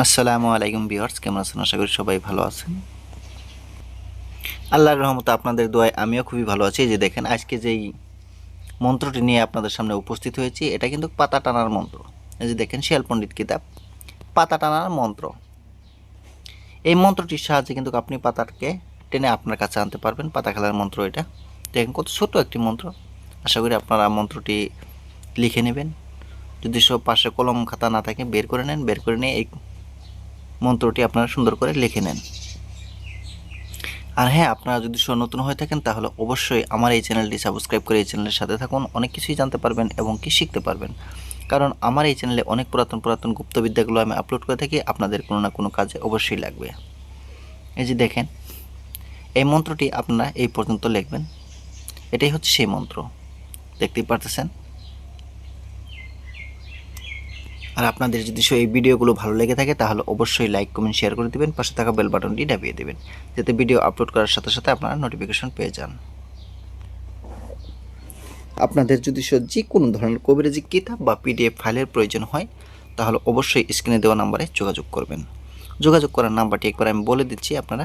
আসসালামু আলাইকুম ভিউয়ার্স, কেমন আছেন? আশা করি সবাই ভালো আছেন। আল্লাহর রহমতে আপনাদের দোয়ায় আমিও খুবই ভালো আছি। এই যে দেখেন, আজকে যেই মন্ত্রটি নিয়ে আপনাদের সামনে উপস্থিত হয়েছি, এটা কিন্তু পাতা টানার মন্ত্র। এই যে দেখেন, শিয়াল পণ্ডিত কিতাব, পাতা টানার মন্ত্র। এই মন্ত্রটির সাহায্যে কিন্তু আপনি পাতাকে টেনে আপনার কাছে আনতে পারবেন। পাতা খেলার মন্ত্র এটা। দেখেন কত ছোট একটি মন্ত্র। আশা করি আপনারা মন্ত্রটি লিখে নেবেন। যদি সব পাশে কলম খাতা না থাকে বের করে নেন, বের করে নিয়ে এই মন্ত্রটি আপনারা সুন্দর করে লিখে নেন। আর হ্যাঁ, আপনারা যদি নতুন হয়ে থাকেন তাহলে অবশ্যই আমার এই চ্যানেলটি সাবস্ক্রাইব করে এই চ্যানেলের সাথে থাকুন। অনেক কিছুই জানতে পারবেন এবং কি শিখতে পারবেন, কারণ আমার এই চ্যানেলে অনেক পুরাতন গুপ্তবিদ্যাগুলো আমি আপলোড করে থাকি। আপনাদের কোনো না কোনো কাজে অবশ্যই লাগবে। এই যে দেখেন, এই মন্ত্রটি আপনারা এই পর্যন্ত লিখবেন। এটাই হচ্ছে সেই মন্ত্র, দেখতেই পারতেছেন। আর আপনাদের যদি এই ভিডিওগুলো ভালো লেগে থাকে তাহলে অবশ্যই লাইক, কমেন্ট, শেয়ার করে দেবেন। পাশে থাকা বেল বাটনটি দাবিয়ে দেবেন, যাতে ভিডিও আপলোড করার সাথে সাথে আপনারা নোটিফিকেশন পেয়ে যান। আপনাদের যদি যে কোনো ধরনের কবিরাজি কিতাব বা পিডিএফ ফাইলের প্রয়োজন হয় তাহলে অবশ্যই স্ক্রিনে দেওয়া নাম্বারে যোগাযোগ করবেন। যোগাযোগ করার নাম্বারটি একবার আমি বলে দিচ্ছি, আপনারা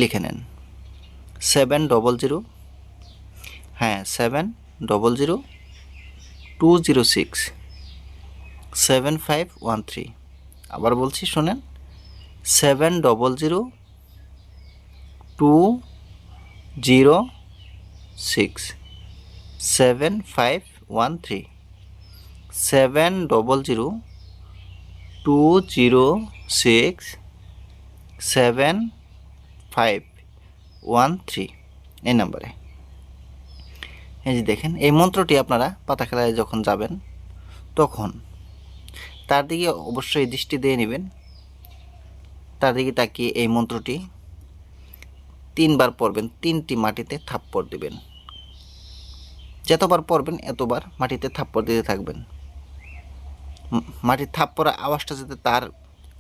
লিখে নেন। 700, হ্যাঁ 700-206-7513। আবার বলছি, শোনেন, 700-206-7513, 700-206-7513 এই নাম্বারে। এই যে দেখেন, এই মন্ত্রটি আপনারা পাতা খেলায় যখন যাবেন তখন তার দিকে অবশ্যই দৃষ্টি দিয়ে নেবেন। তার দিকে তাকিয়ে এই মন্ত্রটি 3 বার পড়বেন। 3টি মাটিতে থাপ্পড় দিবেন। যতবার পড়বেন এতবার মাটিতে থাপ্পড় দিতে থাকবেন। মাটির থাপ্পড়ের আওয়াজটা যাতে তার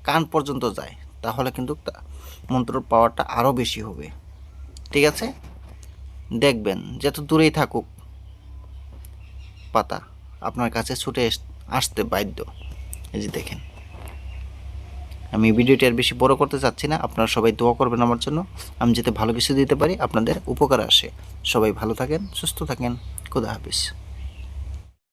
কান পর্যন্ত যায়, তাহলে কিন্তু মন্ত্রর পাওয়ারটা আরও বেশি হবে। ঠিক আছে? দেখবেন যত দূরেই থাকুক পাতা আপনার কাছে ছুটে আসতে বাধ্য। এই যে দেখেন, আমি ভিডিওটি আর বেশি বড় করতে চাচ্ছি না। আপনারা সবাই দোয়া করবেন আমার জন্য, আমি যাতে ভালো কিছু দিতে পারি, আপনাদের উপকার আসে। সবাই ভালো থাকেন, সুস্থ থাকেন। খোদা হাফিজ।